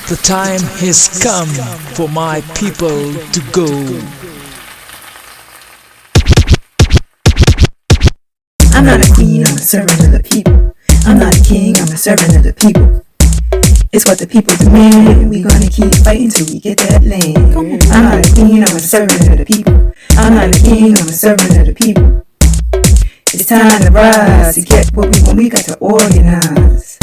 The time has come for my people to go. I'm not a queen, I'm a servant of the people. I'm not a king, I'm a servant of the people. It's what the people demand. We gonna keep fighting till we get that land. I'm not a queen, I'm a servant of the people. I'm not a king, I'm a servant of the people. It's time to rise to get what we want. We got to organize.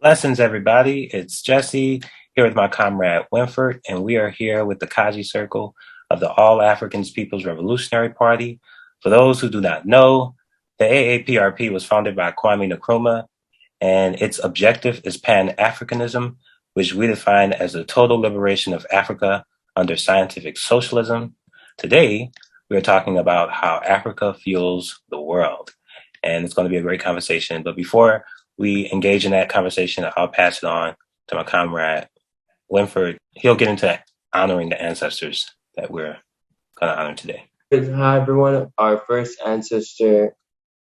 Blessings, everybody. It's Jesse here with my comrade Winfred, and we are here with the Kaji Circle of the All Africans People's Revolutionary Party. For those who do not know, the A-APRP was founded by Kwame Ture, and its objective is Pan-Africanism, which we define as the total liberation of Africa under scientific socialism. Today, we are talking about how Africa fuels the world, and it's going to be a great conversation. But before we engage in that conversation, I'll pass it on to my comrade Winfred. He'll get into honoring the ancestors that we're going to honor today. Hi, everyone. Our first ancestor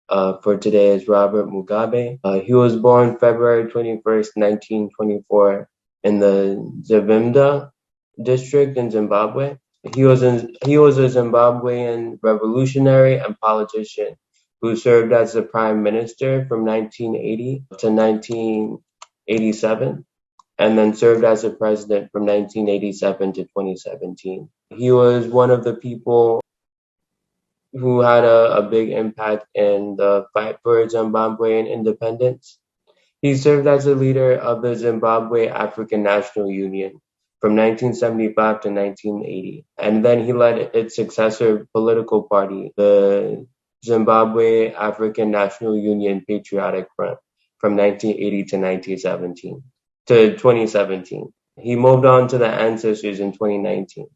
for today is Robert Mugabe. He was born February 21st, 1924 in the Zavimda district in Zimbabwe. He was a Zimbabwean revolutionary and politician who served as the prime minister from 1980 to 1987, and then served as the president from 1987 to 2017. He was one of the people who had a big impact in the fight for Zimbabwean independence. He served as a leader of the Zimbabwe African National Union from 1975 to 1980, and then he led its successor political party, the Zimbabwe African National Union Patriotic Front, from 1980 to 2017. He moved on to the ancestors in 2019.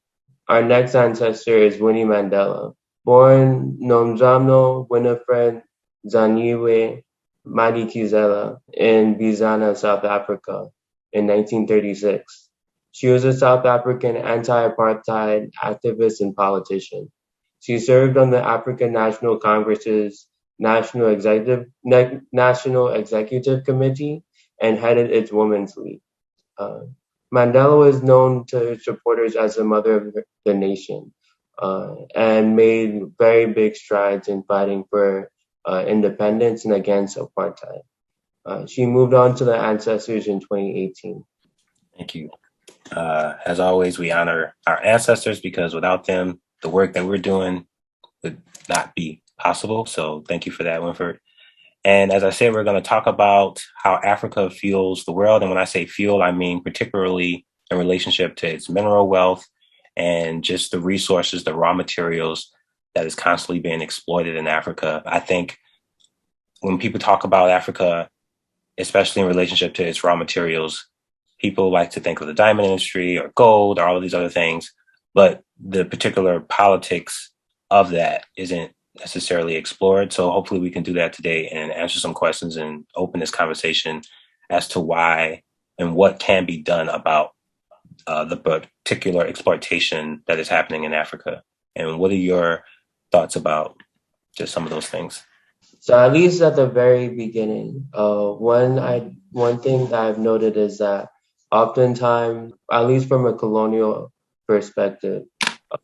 Our next ancestor is Winnie Mandela. Born Nomzamo Winifred Zaniwe Madikizela in Bizana, South Africa in 1936. She was a South African anti-apartheid activist and politician. She served on the African National Congress's National Executive Committee and headed its Women's League. Mandela was known to her supporters as the mother of the nation, and made very big strides in fighting for independence and against apartheid. She moved on to the ancestors in 2018. Thank you. As always, we honor our ancestors because without them, the work that we're doing would not be possible. So thank you for that, Winfred. And as I said, we're going to talk about how Africa fuels the world. And when I say fuel, I mean particularly in relationship to its mineral wealth and just the resources, the raw materials that is constantly being exploited in Africa. I think when people talk about Africa, especially in relationship to its raw materials, people like to think of the diamond industry or gold or all of these other things, but the particular politics of that isn't necessarily explored. So hopefully we can do that today and answer some questions and open this conversation as to why and what can be done about the particular exploitation that is happening in Africa. And what are your thoughts about just some of those things? So at least at the very beginning, one thing that I've noted is that oftentimes, at least from a colonial perspective,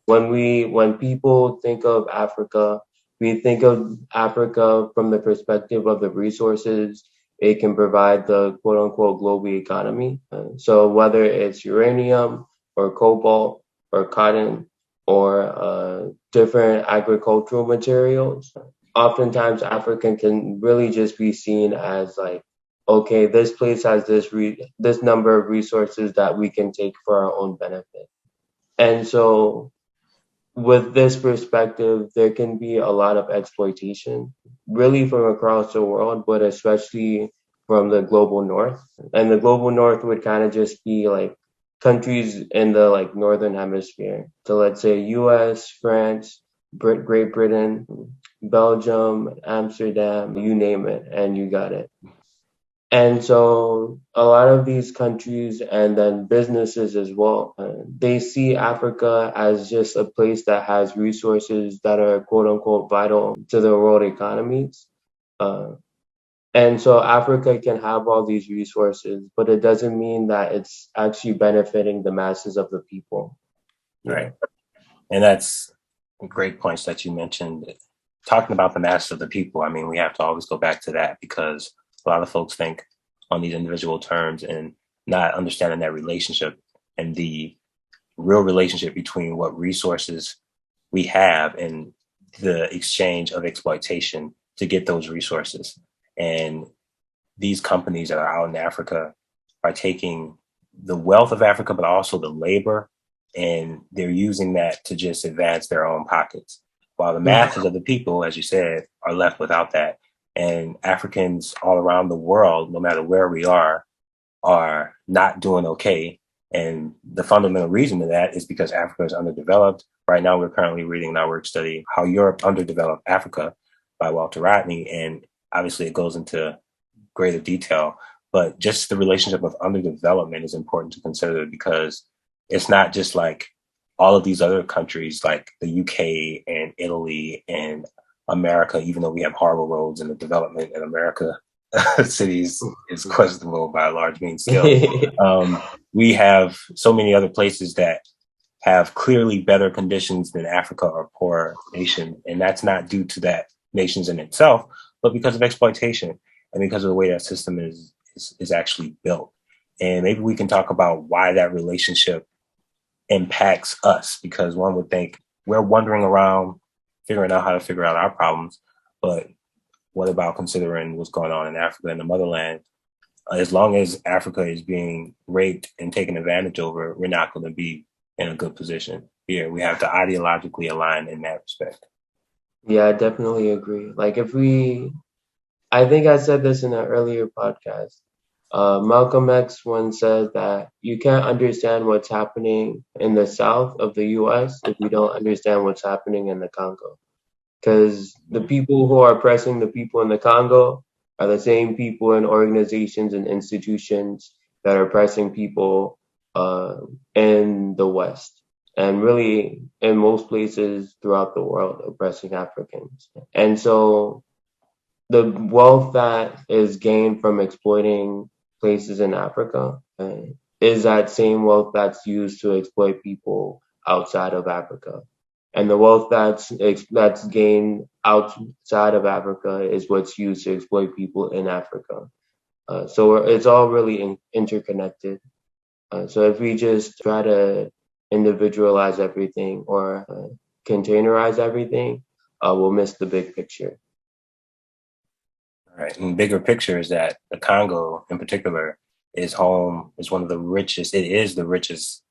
when people think of Africa, we think of Africa from the perspective of the resources it can provide the quote unquote global economy. So whether it's uranium or cobalt or cotton or different agricultural materials, oftentimes Africa can really just be seen as like, okay, this place has this number of resources that we can take for our own benefit. And so with this perspective, there can be a lot of exploitation, really from across the world, but especially from the global north. And the global north would kind of just be like countries in the like northern hemisphere. So let's say US, France, Great Britain, Belgium, Amsterdam, you name it, and you got it. And so a lot of these countries and then businesses as well, they see Africa as just a place that has resources that are quote unquote vital to the world economies. And so Africa can have all these resources, but it doesn't mean that it's actually benefiting the masses of the people. Right. And that's great points that you mentioned. Talking about the masses of the people, I mean, we have to always go back to that, because a lot of folks think on these individual terms and not understanding that relationship and the real relationship between what resources we have and the exchange of exploitation to get those resources. And these companies that are out in Africa are taking the wealth of Africa, but also the labor, and they're using that to just advance their own pockets, while the masses of the people, as you said, are left without that. And Africans all around the world, no matter where we are not doing okay. And the fundamental reason to that is because Africa is underdeveloped. Right now, we're currently reading in our work study How Europe Underdeveloped Africa by Walter Rodney. And obviously it goes into greater detail, but just the relationship of underdevelopment is important to consider, because it's not just like all of these other countries like the UK and Italy and America, even though we have horrible roads and the development in America cities is questionable by a large mean scale. We have so many other places that have clearly better conditions than Africa or poor nation. And that's not due to that nations in itself, but because of exploitation and because of the way that system is actually built. And maybe we can talk about why that relationship impacts us, because one would think we're wandering around figuring out how to figure out our problems, but what about considering what's going on in Africa and the motherland? As long as Africa is being raped and taken advantage over, we're not going to be in a good position here. We have to ideologically align in that respect. Yeah, I definitely agree. Like I think I said this in an earlier podcast. Malcolm X once said that you can't understand what's happening in the south of the US if you don't understand what's happening in the Congo. Because the people who are oppressing the people in the Congo are the same people in organizations and institutions that are oppressing people in the West, and really in most places throughout the world, oppressing Africans. And so the wealth that is gained from exploiting places in Africa is that same wealth that's used to exploit people outside of Africa. And the wealth that's gained outside of Africa is what's used to exploit people in Africa. So it's all really interconnected. So if we just try to individualize everything or containerize everything, we'll miss the big picture. All right. And the bigger picture is that the Congo in particular is one of the richest. It is the richest.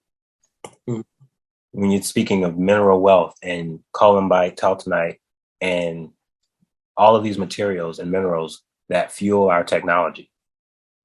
When you're speaking of mineral wealth and columbite, taltonite, and all of these materials and minerals that fuel our technology.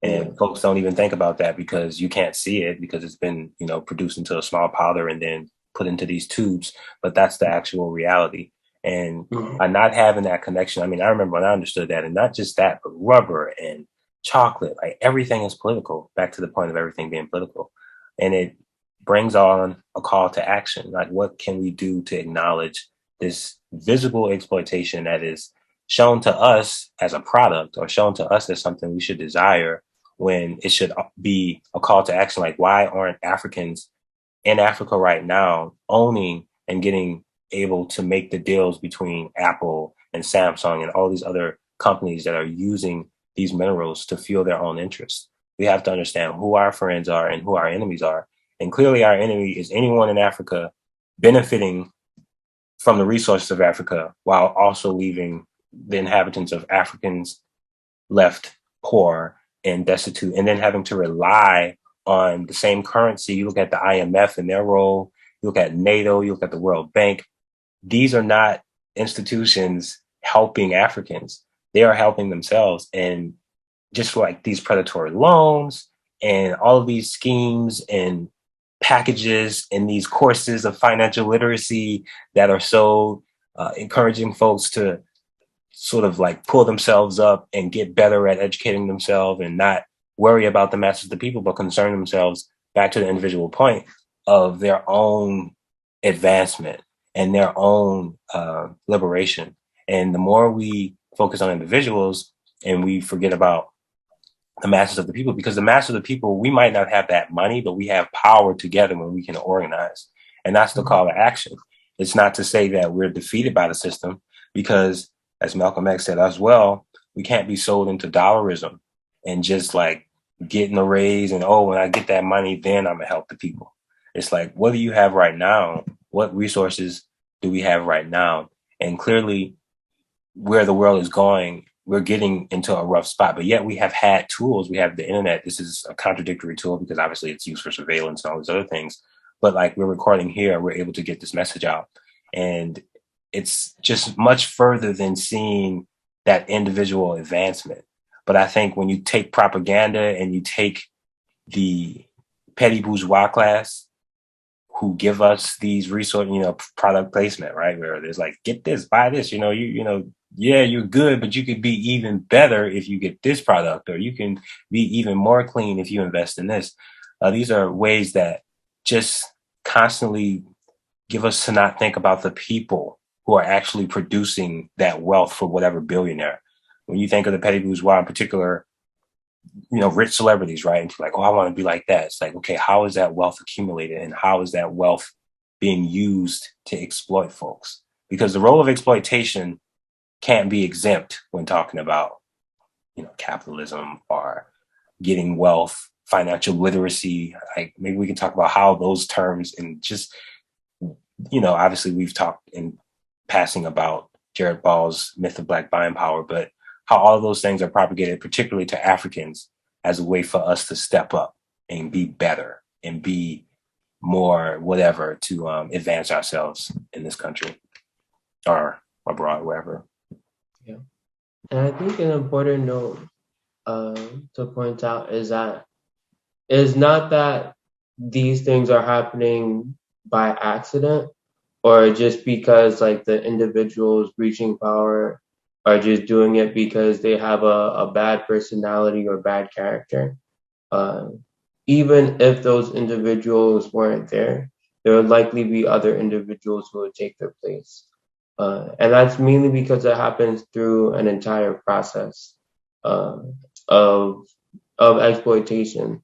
And folks don't even think about that because you can't see it, because it's been, produced into a small powder and then put into these tubes. But that's the actual reality. And by not having that connection, I mean, I remember when I understood that, and not just that, but rubber and chocolate, like everything is political, back to the point of everything being political. And it brings on a call to action. Like, what can we do to acknowledge this visible exploitation that is shown to us as a product, or shown to us as something we should desire, when it should be a call to action? Like, why aren't Africans in Africa right now owning and getting able to make the deals between Apple and Samsung and all these other companies that are using these minerals to fuel their own interests? We have to understand who our friends are and who our enemies are. And clearly our enemy is anyone in Africa benefiting from the resources of Africa, while also leaving the inhabitants of Africans left poor and destitute, and then having to rely on the same currency. You look at the IMF and their role, you look at NATO, you look at the World Bank. These are not institutions helping Africans. They are helping themselves. And just like these predatory loans and all of these schemes and packages and these courses of financial literacy that are so encouraging folks to sort of like pull themselves up and get better at educating themselves and not worry about the masses of the people, but concern themselves, back to the individual point, of their own advancement and their own liberation. And the more we focus on individuals and we forget about the masses of the people, because the masses of the people, we might not have that money, but we have power together when we can organize. And that's the call to action. It's not to say that we're defeated by the system, because as Malcolm X said as well, we can't be sold into dollarism and just like getting a raise and, oh, when I get that money, then I'm gonna help the people. It's like, what do you have right now? What resources do we have right now? And clearly where the world is going, we're getting into a rough spot, but yet we have had tools. We have the internet. This is a contradictory tool because obviously it's used for surveillance and all these other things. But like we're recording here, we're able to get this message out. And it's just much further than seeing that individual advancement. But I think when you take propaganda and you take the petty bourgeois class who give us these resources, product placement, right? Where there's like, get this, buy this, yeah, you're good, but you could be even better if you get this product, or you can be even more clean if you invest in this. These are ways that just constantly give us to not think about the people who are actually producing that wealth for whatever billionaire. When you think of the petty bourgeois in particular, rich celebrities, right? And like, oh, I want to be like that. It's like, okay, how is that wealth accumulated, and how is that wealth being used to exploit folks? Because the role of exploitation can't be exempt when talking about, capitalism or getting wealth, financial literacy. Like maybe we can talk about how those terms, and just, obviously we've talked in passing about Jared Ball's myth of Black buying power, but how all of those things are propagated, particularly to Africans, as a way for us to step up and be better and be more whatever to advance ourselves in this country or abroad, wherever. Yeah. And I think an important note to point out is that it's not that these things are happening by accident, or just because like the individuals reaching power are just doing it because they have a bad personality or bad character. Even if those individuals weren't there would likely be other individuals who would take their place. And that's mainly because it happens through an entire process of exploitation.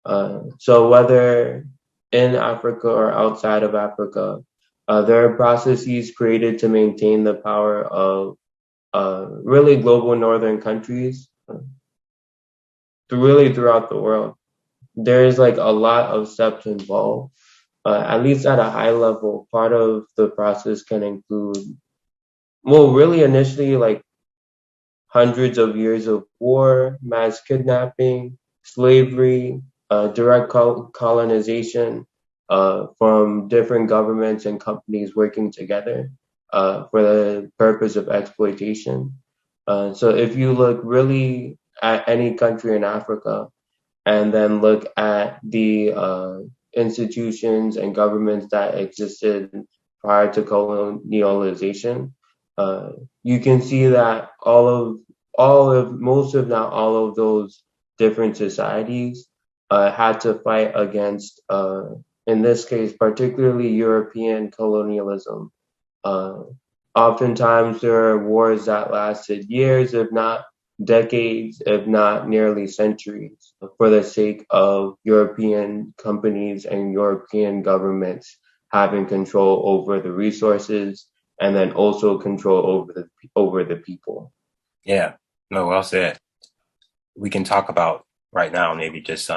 So whether in Africa or outside of Africa, there are processes created to maintain the power of really global northern countries, really throughout the world. There is like a lot of steps involved. At least at a high level, part of the process can include, really initially like hundreds of years of war, mass kidnapping, slavery, direct colonization from different governments and companies working together for the purpose of exploitation. So if you look really at any country in Africa and then look at the institutions and governments that existed prior to colonialization, you can see that most if not all of those different societies had to fight against, in this case, particularly European colonialism. Oftentimes there are wars that lasted years, if not decades, if not nearly centuries, for the sake of European companies and European governments having control over the resources and then also control over the people. Yeah, no, well said. We can talk about right now maybe just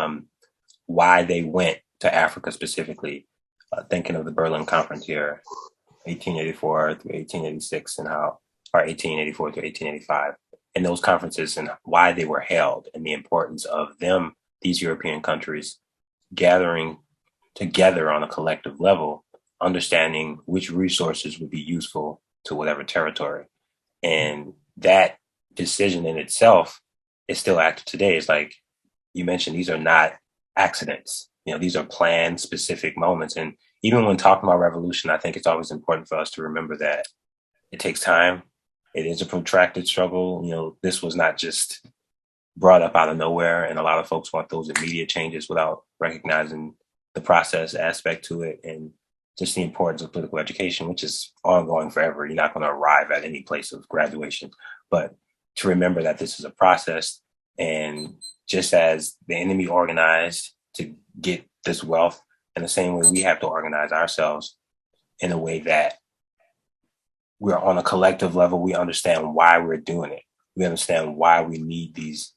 why they went to Africa specifically, thinking of the Berlin Conference here, 1884 through 1886, and or 1884 to 1885, and those conferences and why they were held, and the importance of them, these European countries, gathering together on a collective level, understanding which resources would be useful to whatever territory. And that decision in itself is still active today. It's like you mentioned, these are not accidents. These are planned, specific moments. And even when talking about revolution, I think it's always important for us to remember that it takes time. It is a protracted struggle. This was not just brought up out of nowhere. And a lot of folks want those immediate changes without recognizing the process aspect to it and just the importance of political education, which is ongoing forever. You're not going to arrive at any place of graduation. But to remember that this is a process. And just as the enemy organized to get this wealth, in the same way we have to organize ourselves in a way that we're on a collective level. We understand why we're doing it. We understand why we need these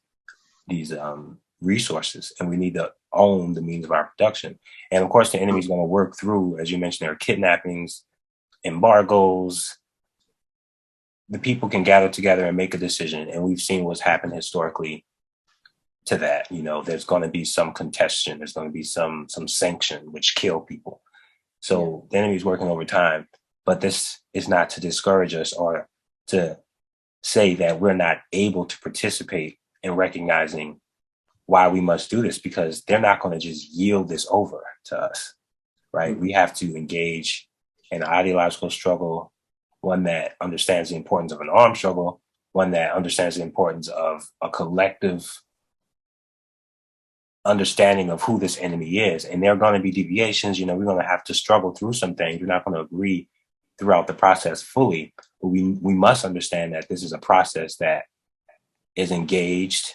resources, and we need to own the means of our production. And of course, the enemy is going to work through, as you mentioned, there are kidnappings, embargoes. The people can gather together and make a decision, and we've seen what's happened historically to that. You know, there's going to be some contention, there's going to be some sanction which kill people. So the enemy is working over time, but this is not to discourage us or to say that we're not able to participate in recognizing why we must do this, because they're not going to just yield this over to us, right? Mm-hmm. We have to engage in an ideological struggle, one that understands the importance of an armed struggle, one that understands the importance of a collective understanding of who this enemy is. And there are going to be deviations. You know, we're going to have to struggle through some things. We're not going to agree throughout the process fully, but we must understand that this is a process that is engaged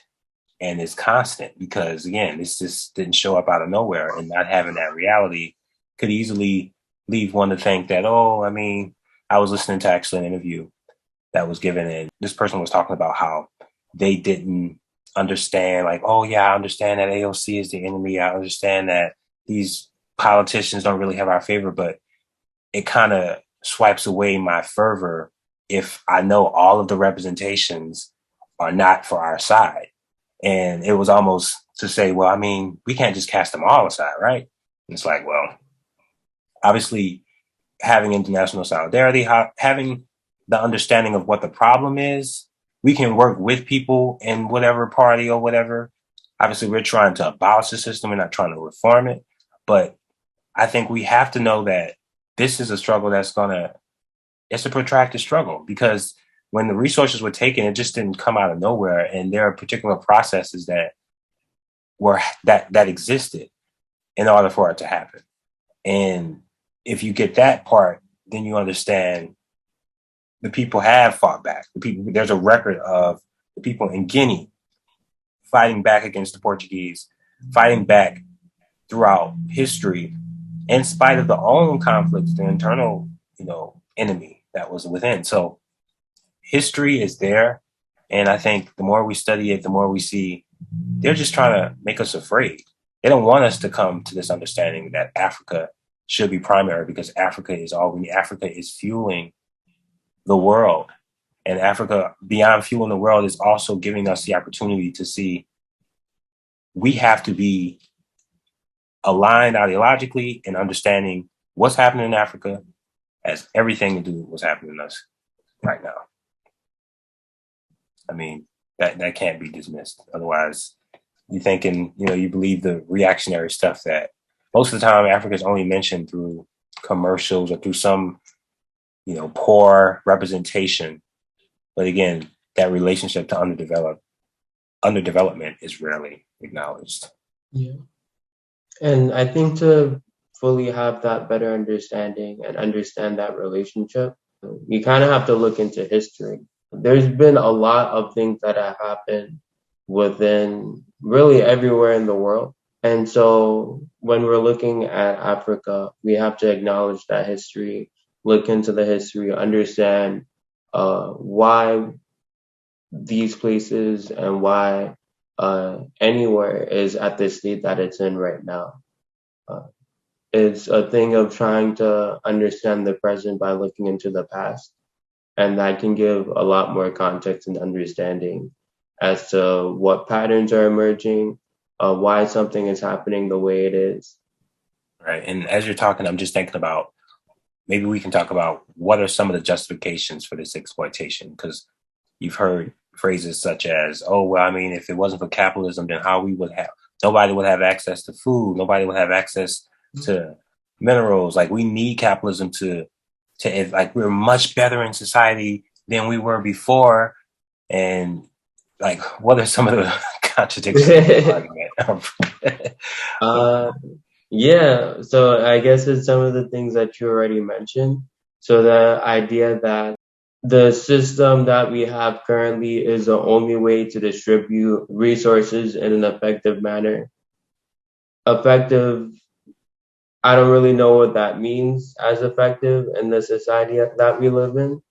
and is constant, because again, this just didn't show up out of nowhere, and not having that reality could easily leave one to think that, oh, I mean, I was listening to actually an interview that was given, and this person was talking about how they didn't understand, like, oh yeah, I understand that AOC is the enemy. I understand that these politicians don't really have our favor, but it kind of swipes away my fervor if I know all of the representations are not for our side. And it was almost to say, well, I mean, we can't just cast them all aside, right? And it's like, well, obviously having international solidarity, having the understanding of what the problem is, we can work with people in whatever party or whatever. Obviously, we're trying to abolish the system. We're not trying to reform it. But I think we have to know that this is a struggle it's a protracted struggle, because when the resources were taken, it just didn't come out of nowhere. And there are particular processes that existed in order for it to happen. And if you get that part, then you understand the people have fought back. There's a record of the people in Guinea fighting back against the Portuguese, fighting back throughout history, in spite of their own conflicts, the internal, enemy that was within. So history is there. And I think the more we study it, the more we see they're just trying to make us afraid. They don't want us to come to this understanding that Africa should be primary, because Africa is all we need. Africa is fueling the world. And Africa, beyond fueling the world, is also giving us the opportunity to see we have to be aligned ideologically and understanding what's happening in Africa has everything to do with what's happening to us right now. I mean, that can't be dismissed. Otherwise, you're thinking, you believe the reactionary stuff that most of the time Africa is only mentioned through commercials or through some, poor representation. But again, that relationship to underdevelopment is rarely acknowledged. Yeah. And I think to fully have that better understanding and understand that relationship, we kind of have to look into history. There's been a lot of things that have happened within really everywhere in the world. And so when we're looking at Africa, we have to acknowledge that history, look into the history, understand why these places and why anywhere is at the state that it's in right now. It's a thing of trying to understand the present by looking into the past. And that can give a lot more context and understanding as to what patterns are emerging, why something is happening the way it is. Right. And as you're talking, I'm just thinking about, maybe we can talk about what are some of the justifications for this exploitation, because you've heard phrases such as, oh, well, I mean, if it wasn't for capitalism, then nobody would have access to food. Nobody would have access to minerals. Like, we need capitalism to like, we're much better in society than we were before. And like, what are some of the contradictions in the argument? Yeah, so I guess it's some of the things that you already mentioned. So the idea that the system that we have currently is the only way to distribute resources in an effective manner. Effective, I don't really know what that means as effective in the society that we live in,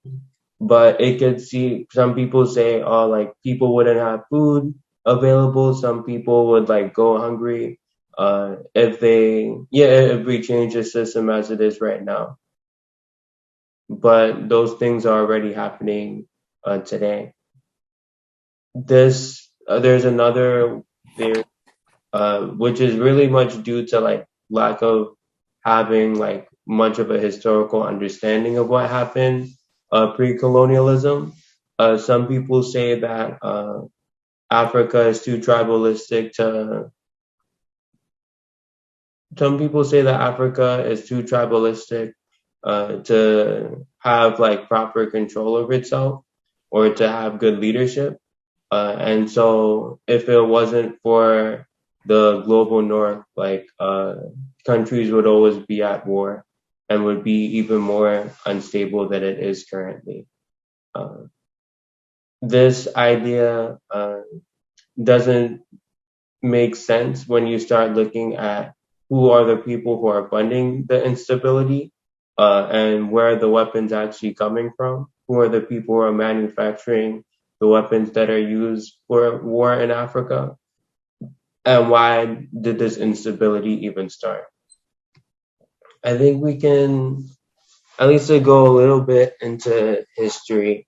but it could see some people say, oh, like people wouldn't have food available. Some people would like go hungry if we change the system as it is right now. But those things are already happening today. There's another theory, which is really much due to like lack of having like much of a historical understanding of what happened pre-colonialism. Some people say that Africa is too tribalistic to. Some people say that Africa is too tribalistic to have like proper control over itself or to have good leadership. And so if it wasn't for the global north, like countries would always be at war and would be even more unstable than it is currently. This idea doesn't make sense when you start looking at who are the people who are funding the instability and where are the weapons actually coming from, who are the people who are manufacturing the weapons that are used for war in Africa, and why did this instability even start. I think we can at least to go a little bit into history.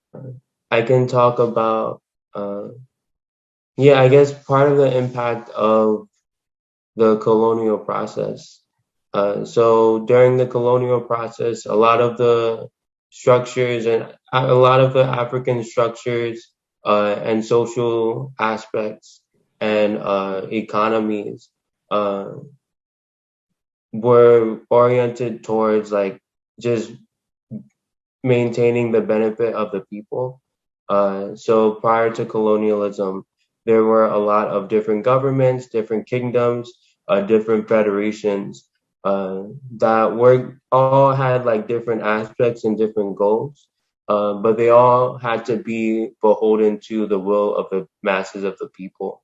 I can talk about I guess part of the impact of the colonial process. So during the colonial process, a lot of the structures and a lot of the African structures and social aspects and economies were oriented towards like just maintaining the benefit of the people. So prior to colonialism, there were a lot of different governments, different kingdoms, different federations that were all had like different aspects and different goals, but they all had to be beholden to the will of the masses of the people.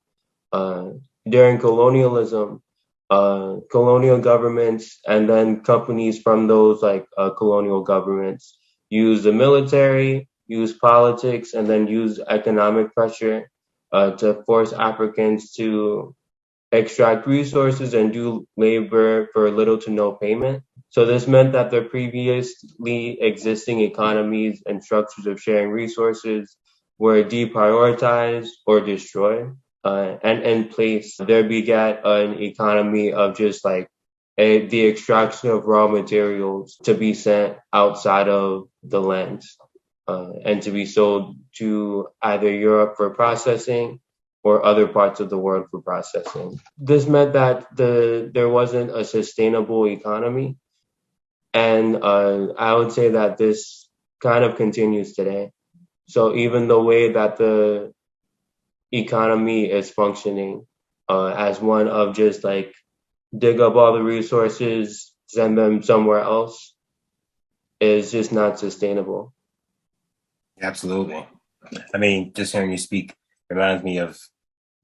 During colonialism, colonial governments and then companies from those like colonial governments use the military, use politics, and then use economic pressure to force Africans to extract resources and do labor for little to no payment. So this meant that the previously existing economies and structures of sharing resources were deprioritized or destroyed. And in place, there begat an economy of just like the extraction of raw materials to be sent outside of the lands and to be sold to either Europe for processing or other parts of the world for processing. This meant that there wasn't a sustainable economy, and I would say that this kind of continues today. So even the way that the economy is functioning as one of just like dig up all the resources, send them somewhere else, is just not sustainable. Absolutely. I mean, just hearing you speak reminds me of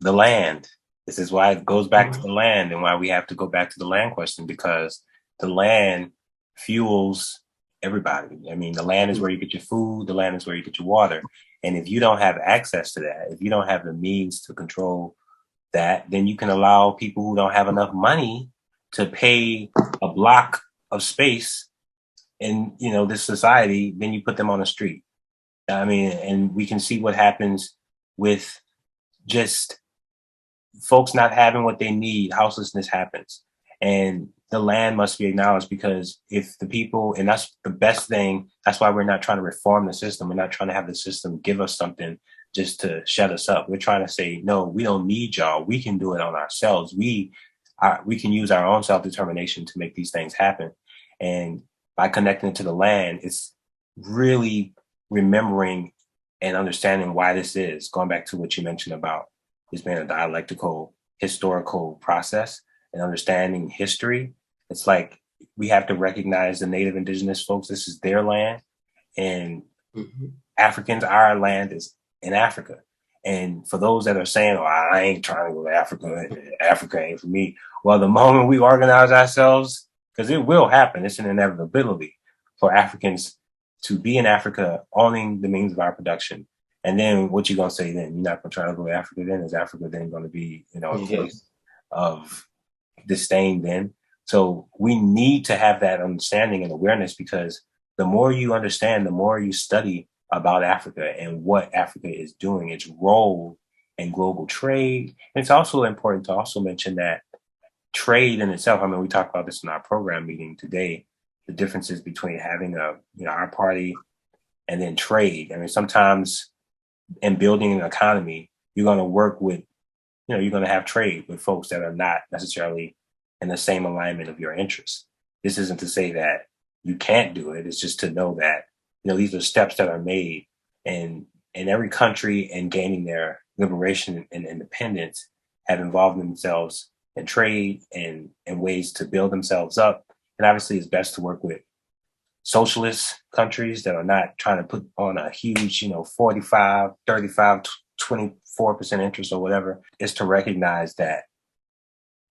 the land. This is why it goes back to the land and why we have to go back to the land question, because the land fuels everybody. I mean, the land is where you get your food, the land is where you get your water. And if you don't have access to that, if you don't have the means to control that, then you can allow people who don't have enough money to pay a block of space in, this society, then you put them on the street. I mean, and we can see what happens with just folks not having what they need. Houselessness happens, and the land must be acknowledged, because if the people, and that's the best thing, that's why we're not trying to reform the system. We're not trying to have the system give us something just to shut us up. We're trying to say, no, we don't need y'all. We can do it on ourselves. We can use our own self-determination to make these things happen. And by connecting to the land, it's really remembering and understanding why this is, going back to what you mentioned about this being a dialectical, historical process and understanding history. It's like we have to recognize the native indigenous folks. This is their land. And Africans, our land is in Africa. And for those that are saying, oh, I ain't trying to go to Africa, Africa ain't for me. Well, the moment we organize ourselves, because it will happen, it's an inevitability for Africans to be in Africa, owning the means of our production. And then what you going to say then? You're not going to try to go to Africa then? Is Africa then going to be, a place of disdain then? So we need to have that understanding and awareness, because the more you understand, the more you study about Africa and what Africa is doing, its role in global trade. And it's also important to also mention that trade in itself, I mean, we talked about this in our program meeting today, the differences between having our party and then trade. I mean, sometimes in building an economy, you're going to work with, you're going to have trade with folks that are not necessarily in the same alignment of your interests. This isn't to say that you can't do it. It's just to know that, these are steps that are made, and in every country and gaining their liberation and independence have involved themselves in trade and ways to build themselves up. And obviously it's best to work with socialist countries that are not trying to put on a huge, 45, 35, 24% interest or whatever. Is to recognize that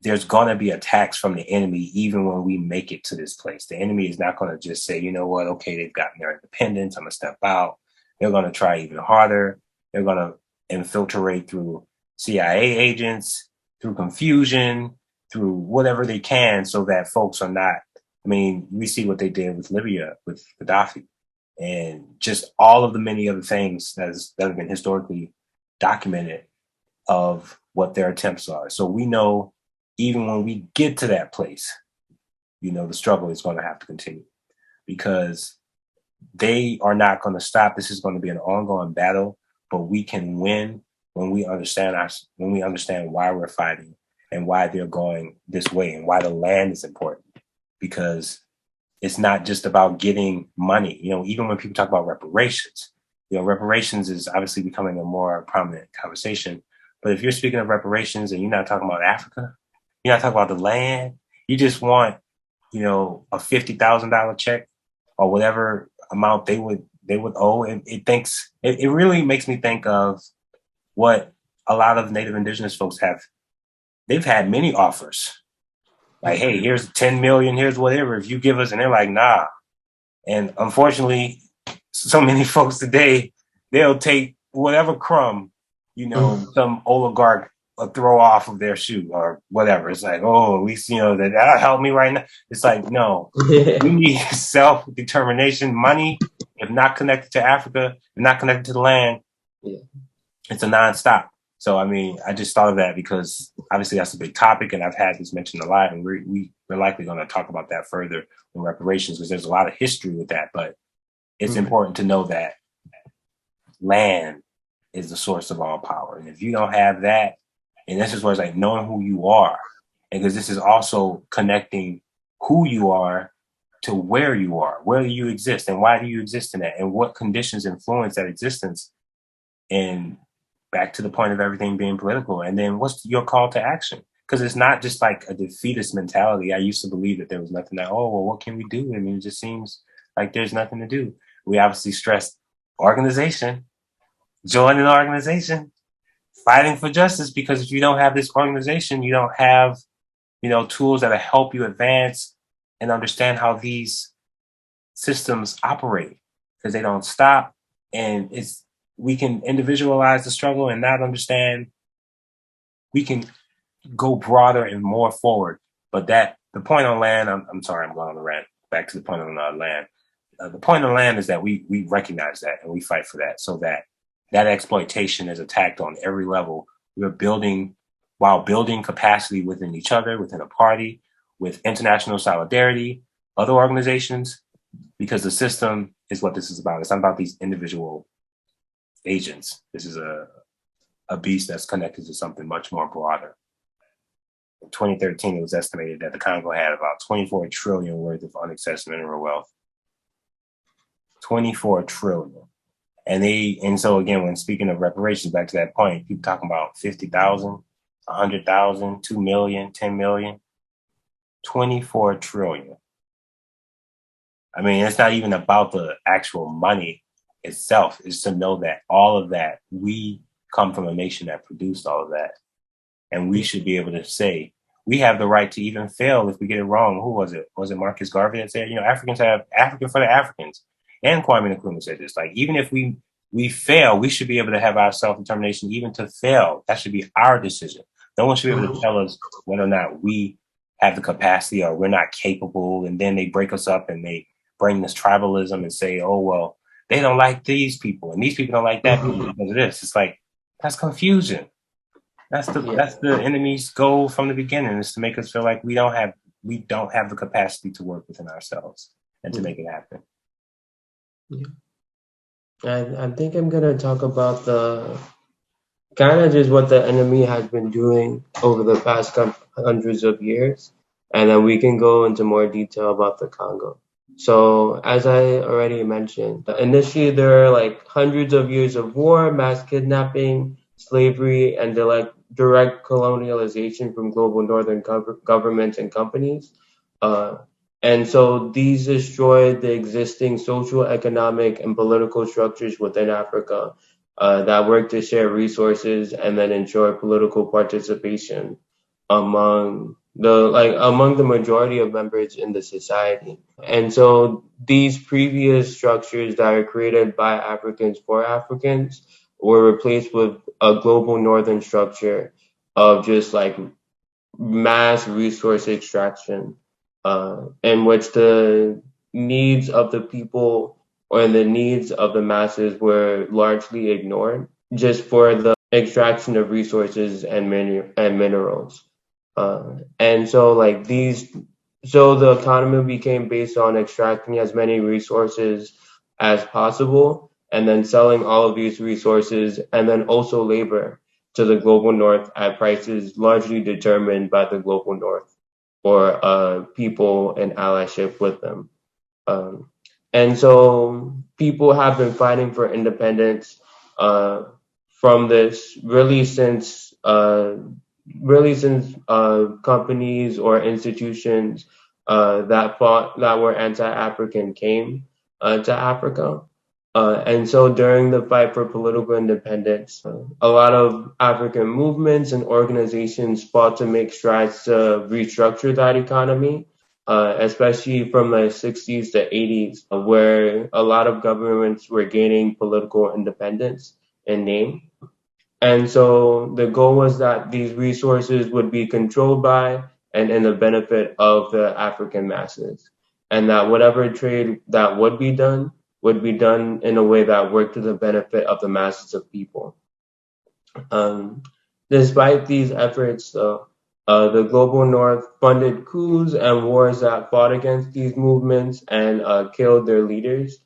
there's going to be attacks from the enemy even when we make it to this place. The enemy is not going to just say, you know what, okay, they've gotten their independence, I'm going to step out. They're going to try even harder. They're going to infiltrate through CIA agents, through confusion, through whatever they can, so that folks are not, we see what they did with Libya, with Gaddafi, and just all of the many other things that have been historically documented of what their attempts are. So we know even when we get to that place, the struggle is going to have to continue, because they are not going to stop. This is going to be an ongoing battle, but we can win when we understand why we're fighting and why they're going this way and why the land is important, because it's not just about getting money. Even when people talk about reparations, reparations is obviously becoming a more prominent conversation. But if you're speaking of reparations and you're not talking about Africa, you're not talking about the land, you just want, a $50,000 check or whatever amount they would owe. It really makes me think of what a lot of Native Indigenous folks have. They've had many offers. Like, hey, here's 10 million, here's whatever, if you give us, and they're like, nah. And unfortunately, so many folks today, they'll take whatever crumb, some oligarch throw off of their shoe or whatever. It's like, oh, at least, that'll help me right now. It's like, no, we need self-determination. Money, if not connected to Africa, if not connected to the land, it's a nonstop. So, I just thought of that because obviously that's a big topic, and I've had this mentioned a lot, and we're likely going to talk about that further in reparations, because there's a lot of history with that. But it's important to know that land is the source of all power. And if you don't have that, and this is where it's like knowing who you are, and because this is also connecting who you are to where you are, where you exist, and why do you exist in that, and what conditions influence that existence. And back to the point of everything being political. And then what's your call to action? Because it's not just like a defeatist mentality. I used to believe that there was nothing that, what can we do? It just seems like there's nothing to do. We obviously stress organization, join an organization, fighting for justice, because if you don't have this organization, you don't have, tools that'll help you advance and understand how these systems operate, because they don't stop. And we can individualize the struggle and not understand. We can go broader and more forward. But the point on land, I'm sorry, I'm going on the rant. Back to the point on land. The point on land is that we recognize that and we fight for that, so that exploitation is attacked on every level. We're building capacity within each other, within a party, with international solidarity, other organizations, because the system is what this is about. It's not about these individual agents. This is a beast that's connected to something much more broader. In 2013, it was estimated that the Congo had about 24 trillion worth of unaccessed mineral wealth. 24 trillion. And so again, when speaking of reparations, back to that point, people talking about 50,000, 100,000, 2 million, 10 million, 24 trillion. It's not even about the actual money. itself is to know that all of that, we come from a nation that produced all of that. And we should be able to say, we have the right to even fail if we get it wrong. Who was it? Was it Marcus Garvey that said, Africans have African for the Africans? And Kwame Ture said this, like, even if we fail, we should be able to have our self-determination even to fail. That should be our decision. No one should be able to tell us whether or not we have the capacity or we're not capable. And then they break us up and they bring this tribalism and say, oh, well, they don't like these people and these people don't like that people because of this. It's like, that's confusion. That's the enemy's goal from the beginning, is to make us feel like we don't have the capacity to work within ourselves and to make it happen. Yeah. And I think I'm gonna talk about the kind of just what the enemy has been doing over the past hundreds of years, and then we can go into more detail about the Congo. So, as I already mentioned, initially there are like hundreds of years of war, mass kidnapping, slavery, and direct colonialization from global northern governments and companies. And so these destroyed the existing social, economic, and political structures within Africa that work to share resources and then ensure political participation among the majority of members in the society. And so these previous structures that are created by Africans for Africans were replaced with a global northern structure of just like mass resource extraction, in which the needs of the people or the needs of the masses were largely ignored just for the extraction of resources and minerals. And so so the economy became based on extracting as many resources as possible and then selling all of these resources and then also labor to the global north at prices largely determined by the global north or people in allyship with them. And so people have been fighting for independence from this since companies or institutions that were anti-African came to Africa. And so during the fight for political independence, a lot of African movements and organizations fought to make strides to restructure that economy, especially from the 60s to 80s, where a lot of governments were gaining political independence in name. And so the goal was that these resources would be controlled by and in the benefit of the African masses, and that whatever trade that would be done in a way that worked to the benefit of the masses of people. Despite these efforts, though, the global north funded coups and wars that fought against these movements and killed their leaders,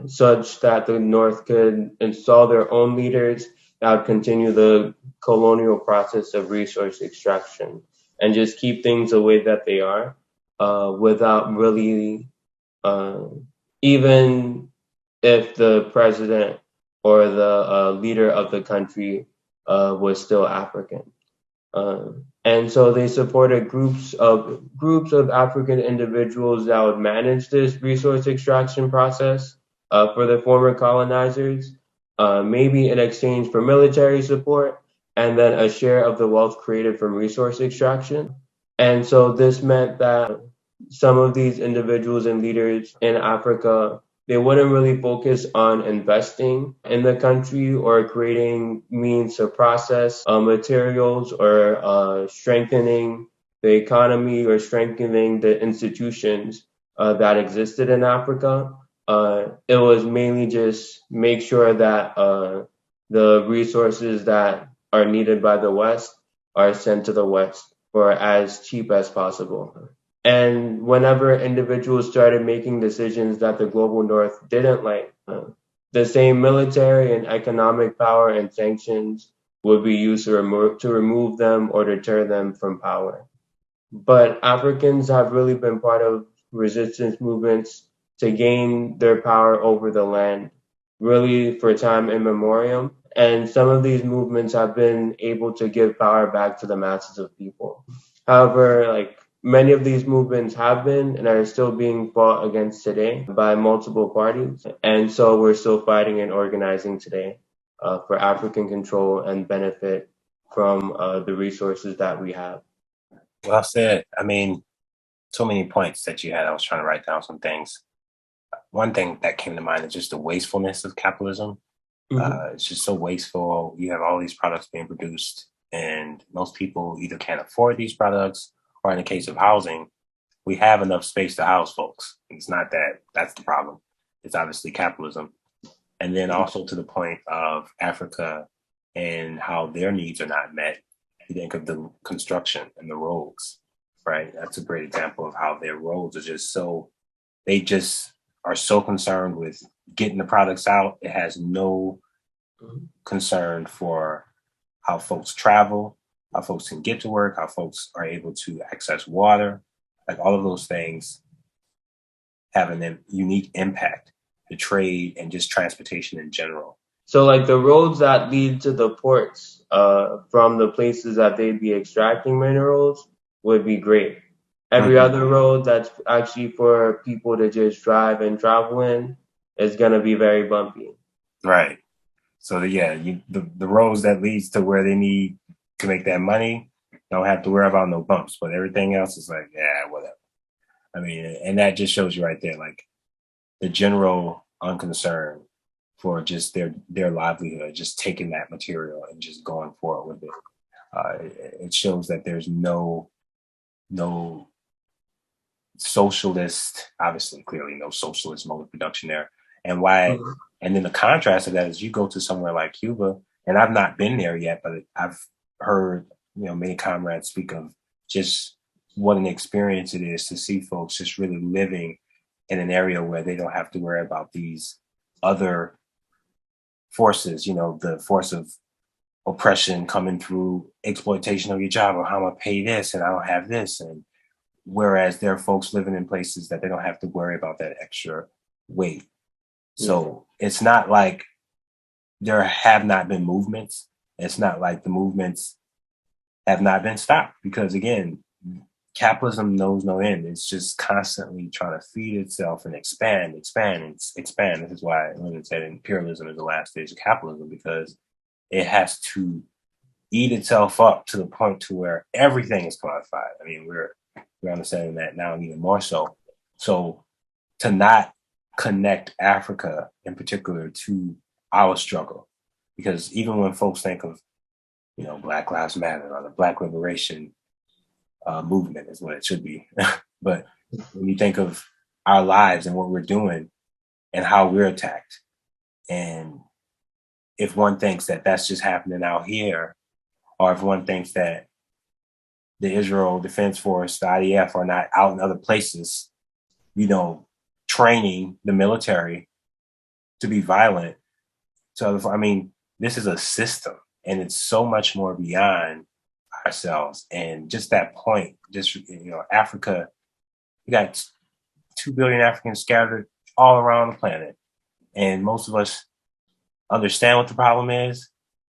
such that the north could install their own leaders that would continue the colonial process of resource extraction and just keep things the way that they are, without really, even if the president or the leader of the country was still African. And so they supported groups of African individuals that would manage this resource extraction process for the former colonizers, maybe in exchange for military support and then a share of the wealth created from resource extraction. And so this meant that some of these individuals and leaders in Africa, they wouldn't really focus on investing in the country or creating means to process materials or strengthening the economy or strengthening the institutions that existed in Africa. It was mainly just make sure that the resources that are needed by the West are sent to the West for as cheap as possible. And whenever individuals started making decisions that the global north didn't like, the same military and economic power and sanctions would be used to remove them or deter them from power. But Africans have really been part of resistance movements to gain their power over the land, really for time immemorial. And some of these movements have been able to give power back to the masses of people. However, many of these movements have been and are still being fought against today by multiple parties. And so we're still fighting and organizing today for African control and benefit from the resources that we have. Well said. I mean, so many points that you had. I was trying to write down some things. One thing that came to mind is just the wastefulness of capitalism. It's just so wasteful. You have all these products being produced, and most people either can't afford these products, or in the case of housing, we have enough space to house folks. It's not that that's the problem. It's obviously capitalism. And then also to the point of Africa and how their needs are not met. You think of the construction and the roads, right? That's a great example of how their roads are just so, they just are so concerned with getting the products out. It has no concern for how folks travel, how folks can get to work, how folks are able to access water. Like all of those things have a unique impact to trade and just transportation in general. So like the roads that lead to the ports from the places that they'd be extracting minerals would be great. Every other road that's actually for people to just drive and travel in is going to be very bumpy. Right. So the roads that leads to where they need to make that money don't have to worry about no bumps, but everything else is like, yeah, whatever. I mean, and that just shows you right there, like the general unconcern for just their livelihood, just taking that material and just going forward with it. It shows that there's no socialist, obviously, clearly no socialist mode of production there. And why? And then the contrast of that is you go to somewhere like Cuba, and I've not been there yet, but I've heard, many comrades speak of just what an experience it is to see folks just really living in an area where they don't have to worry about these other forces, the force of oppression coming through exploitation of your job, or how I'm gonna pay this and I don't have this. And whereas there are folks living in places that they don't have to worry about that extra weight. So it's not like there have not been movements. It's not like the movements have not been stopped, because again, capitalism knows no end. It's just constantly trying to feed itself and expand. This is why Lenin said imperialism is the last stage of capitalism, because it has to eat itself up to the point to where everything is commodified. I mean, we're understanding that now even more so. So to not connect Africa in particular to our struggle, because even when folks think of, Black Lives Matter or the Black Liberation movement is what it should be. But when you think of our lives and what we're doing and how we're attacked, and if one thinks that that's just happening out here, or if one thinks that the Israel Defense Force, the IDF, are not out in other places, training the military to be violent. So, I mean, this is a system, and it's so much more beyond ourselves. And just that point, Africa, we got 2 billion Africans scattered all around the planet. And most of us understand what the problem is,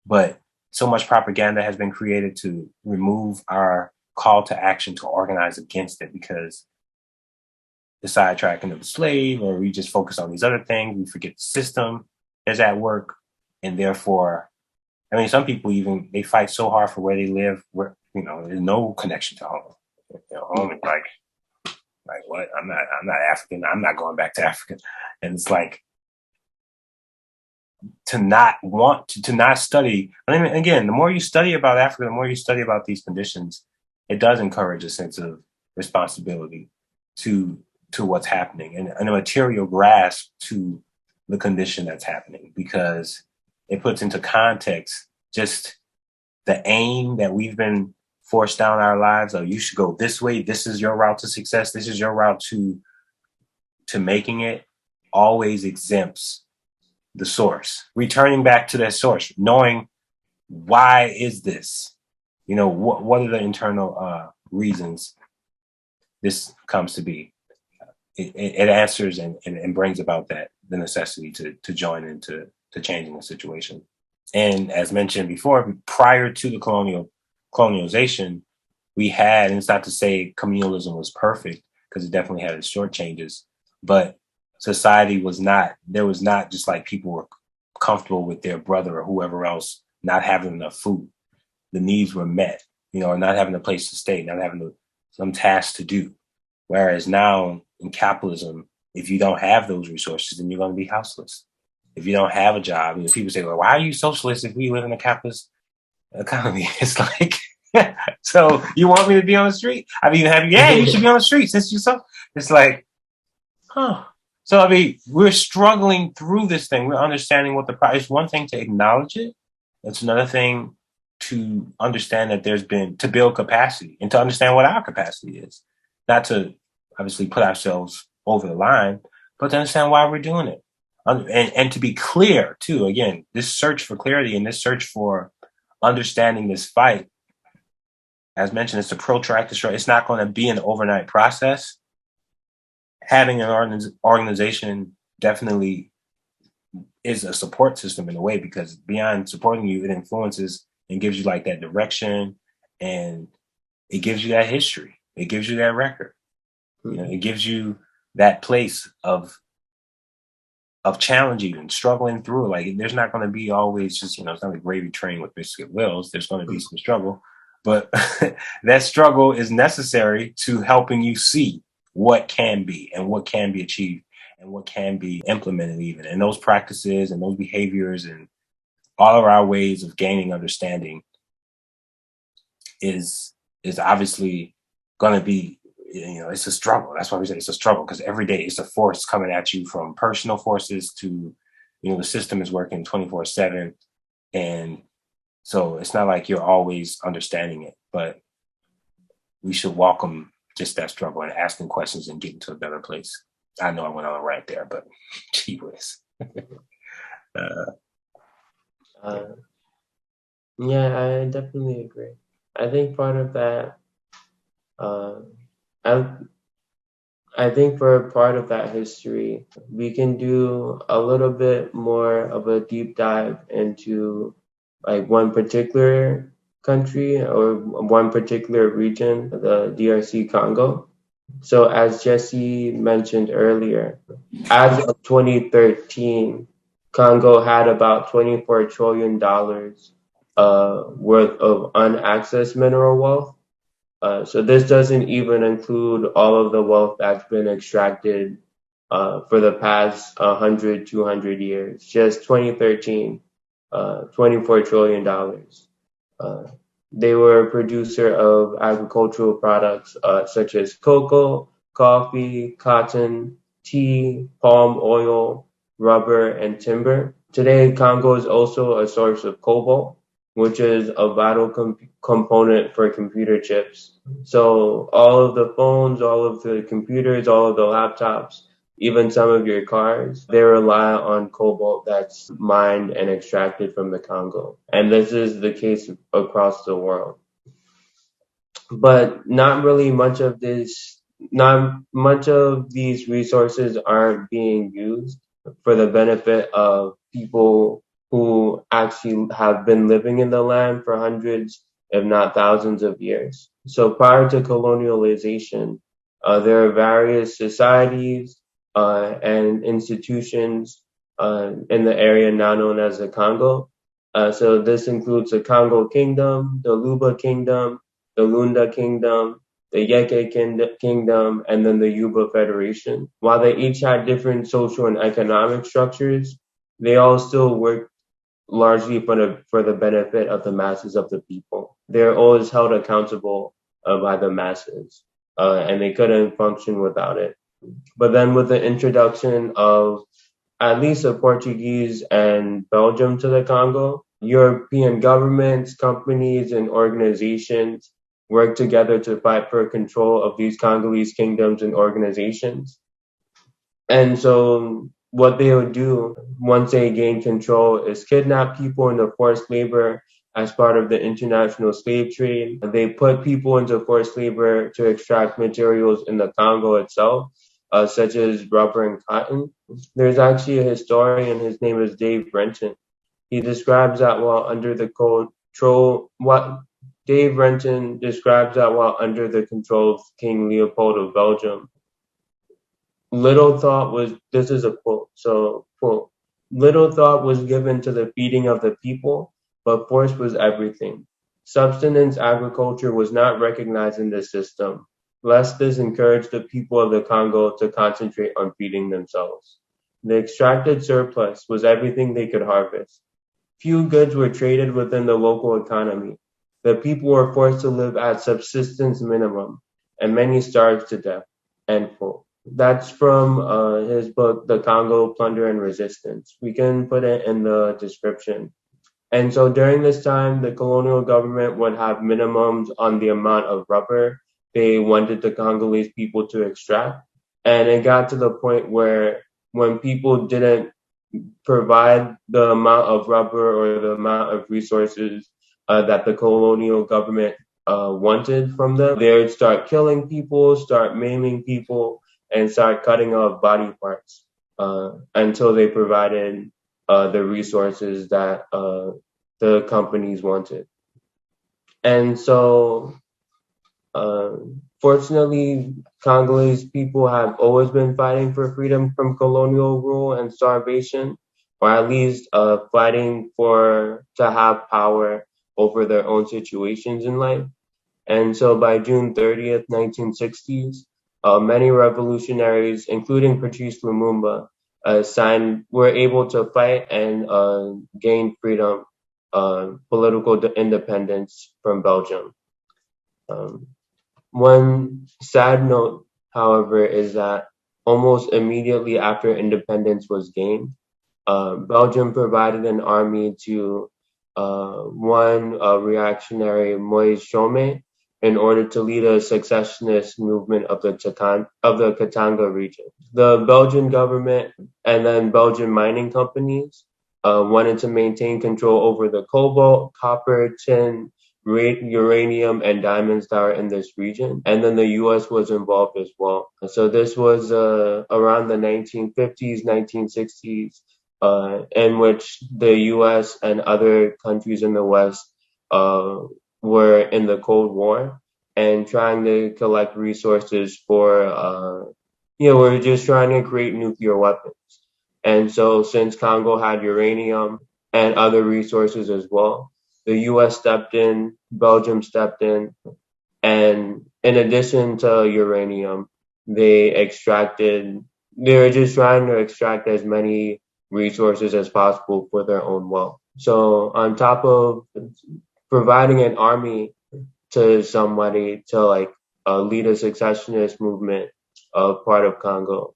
but so much propaganda has been created to remove our call to action to organize against it, because the sidetracking of the slave, or we just focus on these other things. We forget the system is at work. And therefore, I mean, some people even, they fight so hard for where they live, where, there's no connection to home. Home is like what? I'm not African. I'm not going back to Africa. And it's like, to not want to not study. I mean, again, the more you study about Africa, the more you study about these conditions, it does encourage a sense of responsibility to what's happening, and a material grasp to the condition that's happening, because it puts into context just the aim that we've been forced down our lives. Oh, you should go this way. This is your route to success. This is your route to making it. Always exempts the source. Returning back to that source, knowing why is this? What are the internal reasons this comes to be? It answers and brings about the necessity to join into changing the situation. And as mentioned before, prior to the colonialization, we had, and it's not to say communalism was perfect, because it definitely had its short changes, but society was not, there was not just like people were comfortable with their brother or whoever else not having enough food. The needs were met, or not having a place to stay, not having some tasks to do. Whereas now in capitalism, if you don't have those resources, then you're going to be houseless. If you don't have a job, people say, well, why are you socialist if we live in a capitalist economy? It's like, so you want me to be on the street? I mean, you should be on the street since you're so. It's like, huh. So, I mean, we're struggling through this thing. We're understanding what the price. It's one thing to acknowledge it. It's another thing to understand that there's been, to build capacity and to understand what our capacity is. Not to obviously put ourselves over the line, but to understand why we're doing it. And to be clear, too. Again, this search for clarity and this search for understanding this fight, as mentioned, it's a protracted struggle. It's not going to be an overnight process. Having an organization definitely is a support system in a way, because beyond supporting you, it influences and gives you like that direction, and it gives you that history. It gives you that record. It gives you that place of challenging and struggling through. Like, there's not going to be always just, it's not a gravy train with biscuit wheels. There's going to be some struggle, but that struggle is necessary to helping you see what can be and what can be achieved and what can be implemented even. And those practices and those behaviors and all of our ways of gaining understanding is obviously going to be, it's a struggle. That's why we say it's a struggle, because every day it's a force coming at you, from personal forces to, the system is working 24/7. And so it's not like you're always understanding it, but we should welcome just that struggle and asking questions and getting to a better place. I know I went on a rant there, but gee whiz. Yeah, I definitely agree. I think part of that, I think for part of that history, we can do a little bit more of a deep dive into like one particular country or one particular region, the DRC Congo. So as Jesse mentioned earlier, as of 2013, Congo had about $24 trillion worth of unaccessed mineral wealth. So this doesn't even include all of the wealth that's been extracted for the past 100, 200 years. Just 2013, $24 trillion. They were a producer of agricultural products such as cocoa, coffee, cotton, tea, palm oil, rubber, and timber. Today, Congo is also a source of cobalt, which is a vital component for computer chips. So all of the phones, all of the computers, all of the laptops, even some of your cars, they rely on cobalt that's mined and extracted from the Congo. And this is the case across the world. But not much of these resources aren't being used for the benefit of people who actually have been living in the land for hundreds, if not thousands of years. So prior to colonialization, there are various societies and institutions in the area now known as the Congo. So this includes the Congo Kingdom, the Luba Kingdom, the Lunda Kingdom, the Yeke Kingdom, and then the Yuba Federation. While they each had different social and economic structures, they all still worked largely for the benefit of the masses of the people. They're always held accountable by the masses, and they couldn't function without it. But then with the introduction of at least the Portuguese and Belgium to the Congo, European governments, companies, and organizations work together to fight for control of these Congolese kingdoms and organizations. And so what they would do once they gain control is kidnap people into forced labor as part of the international slave trade. They put people into forced labor to extract materials in the Congo itself, such as rubber and cotton. There's actually a historian, his name is Dave Brenton. He describes that while under the Dave Renton describes that while under the control of King Leopold of Belgium, little thought was, this is a quote, so quote, little thought was given to the feeding of the people, but force was everything. Subsistence agriculture was not recognized in this system, lest this encouraged the people of the Congo to concentrate on feeding themselves. The extracted surplus was everything they could harvest. Few goods were traded within the local economy. The people were forced to live at subsistence minimum, and many starved to death. End quote. That's from his book, The Congo, Plunder and Resistance. We can put it in the description. And so during this time, the colonial government would have minimums on the amount of rubber they wanted the Congolese people to extract. And it got to the point where when people didn't provide the amount of rubber or the amount of resources that the colonial government wanted from them, they would start killing people, start maiming people, and start cutting off body parts until they provided the resources that the companies wanted. And so, fortunately, Congolese people have always been fighting for freedom from colonial rule and starvation, or at least fighting to have power over their own situations in life. And so by June 30th, 1960s, many revolutionaries, including Patrice Lumumba, were able to fight and gain freedom, political independence from Belgium. One sad note, however, is that almost immediately after independence was gained, Belgium provided an army to one reactionary Moise Chaumet in order to lead a secessionist movement of the Katanga region. The Belgian government and then Belgian mining companies wanted to maintain control over the cobalt, copper, tin, uranium, and diamonds that are in this region. And then the U.S. was involved as well. So this was around the 1950s, 1960s, in which the U.S. and other countries in the West were in the Cold War and trying to collect resources for, we're just trying to create nuclear weapons. And so since Congo had uranium and other resources as well, the U.S. stepped in, Belgium stepped in, and in addition to uranium, they were just trying to extract as many resources as possible for their own wealth. So on top of providing an army to somebody to lead a secessionist movement part of Congo,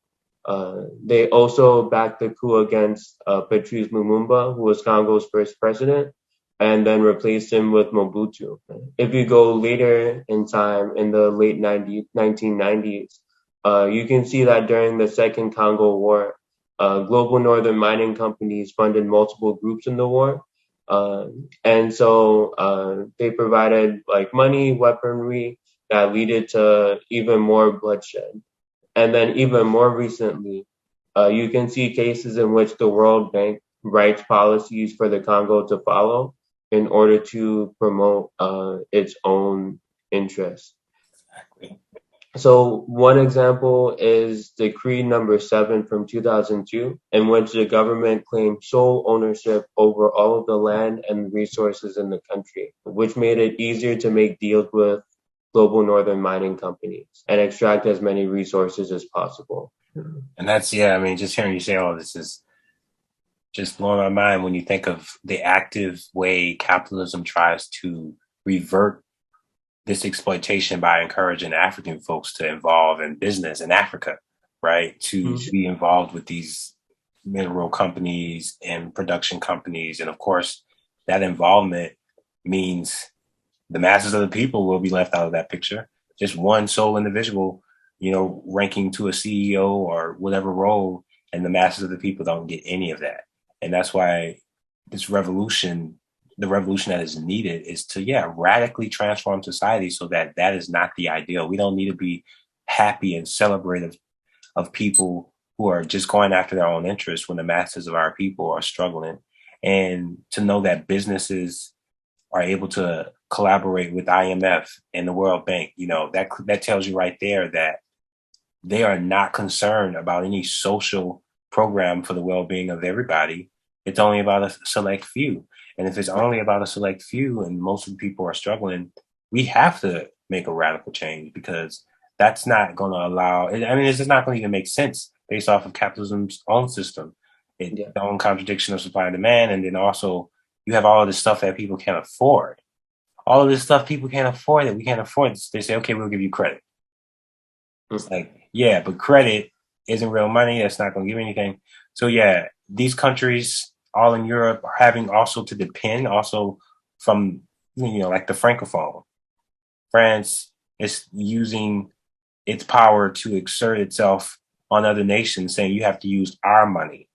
they also backed the coup against Patrice Lumumba, who was Congo's first president, and then replaced him with Mobutu. If you go later in time, in the late 1990s, you can see that during the Second Congo War, global northern mining companies funded multiple groups in the war. And so they provided money, weaponry that led to even more bloodshed. And then even more recently, you can see cases in which the World Bank writes policies for the Congo to follow in order to promote its own interests. So one example is Decree number 7 from 2002, in which the government claimed sole ownership over all of the land and resources in the country, which made it easier to make deals with global northern mining companies and extract as many resources as possible. And that's, just hearing you say all this is just blowing my mind when you think of the active way capitalism tries to revert this exploitation by encouraging African folks to involve in business in Africa, right? To be involved with these mineral companies and production companies. And of course, that involvement means the masses of the people will be left out of that picture. Just one sole individual, ranking to a CEO or whatever role, and the masses of the people don't get any of that. And that's why this revolution, the revolution that is needed is to, radically transform society so that that is not the ideal. We don't need to be happy and celebrative of people who are just going after their own interests when the masses of our people are struggling. And to know that businesses are able to collaborate with IMF and the World Bank, that tells you right there that they are not concerned about any social program for the well-being of everybody. It's only about a select few. And if it's only about a select few and most of the people are struggling, we have to make a radical change, because that's not going to allow, it's just not going to even make sense based off of capitalism's own system. Its own contradiction of supply and demand. And then also you have all of this stuff that people can't afford. All of this stuff people can't afford that we can't afford. They say, okay, we'll give you credit. It's like, yeah, but credit isn't real money. That's not going to give anything. So yeah, these countries all in Europe are having also to depend also from, like the Francophone. France is using its power to exert itself on other nations, saying you have to use our money.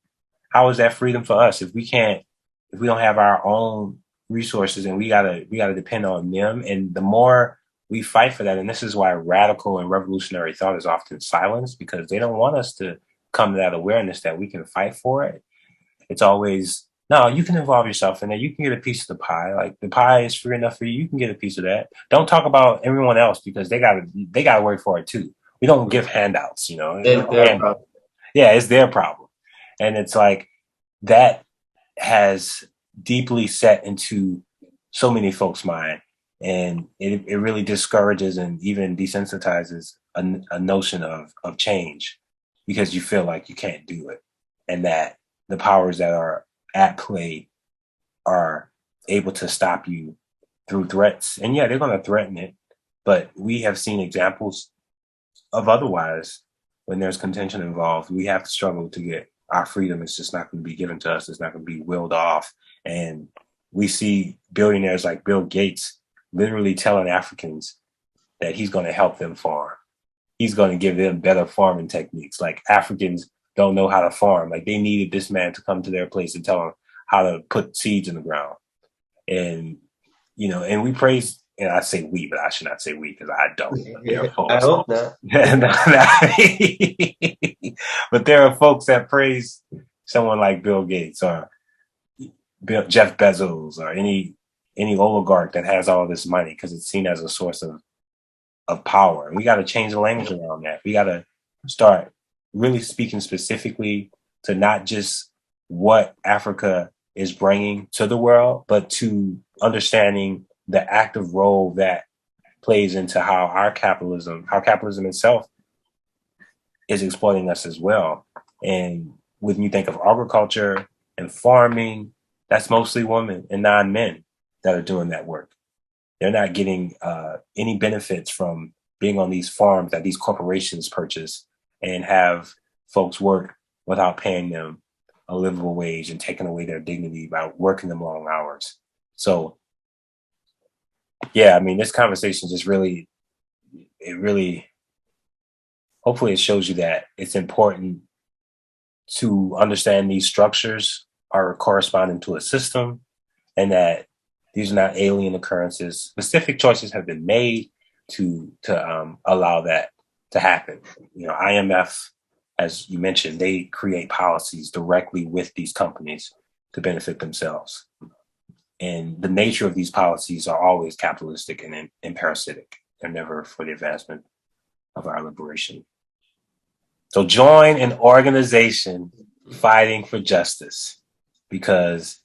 How is that freedom for us if we don't have our own resources and we gotta depend on them? And the more we fight for that, and this is why radical and revolutionary thought is often silenced, because they don't want us to come to that awareness that we can fight for it. It's always, no, you can involve yourself in it. You can get a piece of the pie. Like, the pie is free enough for you. You can get a piece of that. Don't talk about everyone else, because they gotta work for it too. We don't give handouts, It's their problem. Yeah, it's their problem. And it's like, that has deeply set into so many folks' mind. And it really discourages and even desensitizes a notion of change, because you feel like you can't do it, and that the powers that are at play are able to stop you through threats. And yeah, they're going to threaten it, but we have seen examples of otherwise. When there's contention involved, we have to struggle to get our freedom. It's just not going to be given to us. It's not going to be willed off. And we see billionaires like Bill Gates literally telling Africans that he's going to help them farm. He's going to give them better farming techniques. Like, Africans don't know how to farm. Like, they needed this man to come to their place and tell them how to put seeds in the ground. And, and we praise, and I say we, but I should not say we, because I don't. There are folks. I hope not. But there are folks that praise someone like Bill Gates or Jeff Bezos or any oligarch that has all this money, because it's seen as a source of power. And we got to change the language around that. We got to start really speaking specifically to not just what Africa is bringing to the world, but to understanding the active role that plays into how capitalism itself is exploiting us as well. And when you think of agriculture and farming, that's mostly women and non-men that are doing that work. They're not getting any benefits from being on these farms that these corporations purchase and have folks work without paying them a livable wage and taking away their dignity by working them long hours. So, yeah, this conversation just really, hopefully it shows you that it's important to understand these structures are corresponding to a system, and that these are not alien occurrences. Specific choices have been made to allow that to happen. IMF, as you mentioned, they create policies directly with these companies to benefit themselves. And the nature of these policies are always capitalistic and parasitic. They're never for the advancement of our liberation. So join an organization fighting for justice, because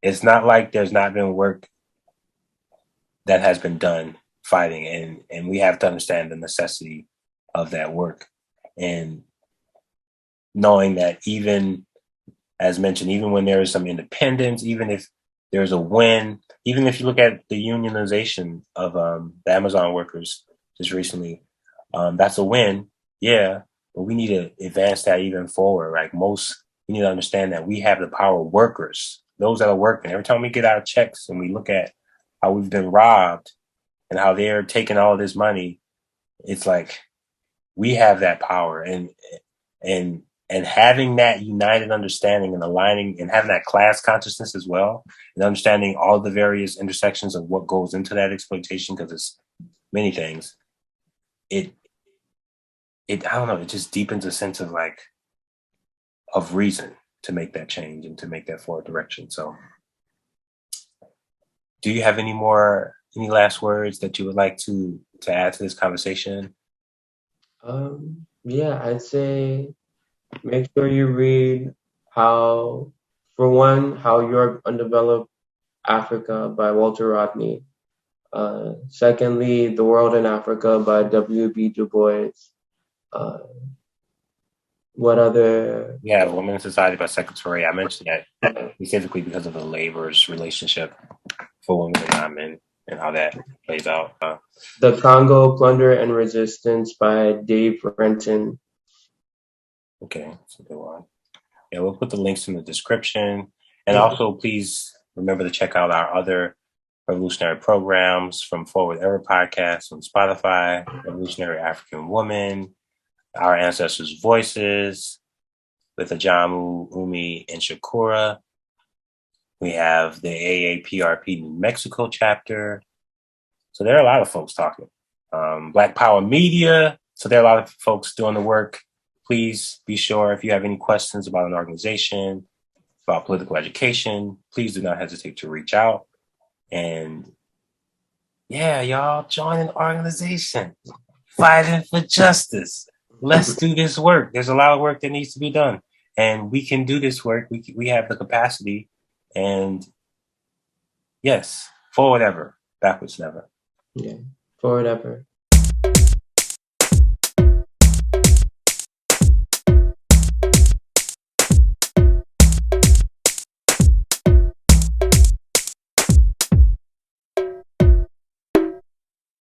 it's not like there's not been work that has been done fighting, and we have to understand the necessity of that work. And knowing that, even as mentioned, even when there is some independence, even if there's a win, even if you look at the unionization of the Amazon workers just recently, that's a win, yeah, but we need to advance that even forward. We need to understand that we have the power of workers, those that are working. Every time we get our checks and we look at how we've been robbed and how they're taking all this money, it's like we have that power, and having that united understanding and aligning and having that class consciousness as well, and understanding all the various intersections of what goes into that exploitation, because it's many things. I don't know, it just deepens a sense of reason to make that change and to make that forward direction. So do you have any last words that you would like to add to this conversation? Yeah, I'd say make sure you read how You're Undeveloped Africa by Walter Rodney. Secondly, The World in Africa by W.B. Du Bois. What other? Yeah, Women in Society by Secretary. I mentioned that specifically because of the labor's relationship for women and non-men and how that plays out. The Congo, Plunder and Resistance by Dave Renton. Okay, that's a good one. Yeah, we'll put the links in the description. And also, please remember to check out our other revolutionary programs from Forward Era Podcast on Spotify, Revolutionary African Woman, Our Ancestors' Voices with Ajamu, Umi, and Shakura. We have the A-APRP New Mexico chapter. So there are a lot of folks talking. Black Power Media. So there are a lot of folks doing the work. Please be sure if you have any questions about an organization, about political education, please do not hesitate to reach out. And yeah, y'all join an organization fighting for justice. Let's do this work. There's a lot of work that needs to be done, and we can do this work. We have the capacity. And yes, forward ever, backwards never. Yeah, forward ever.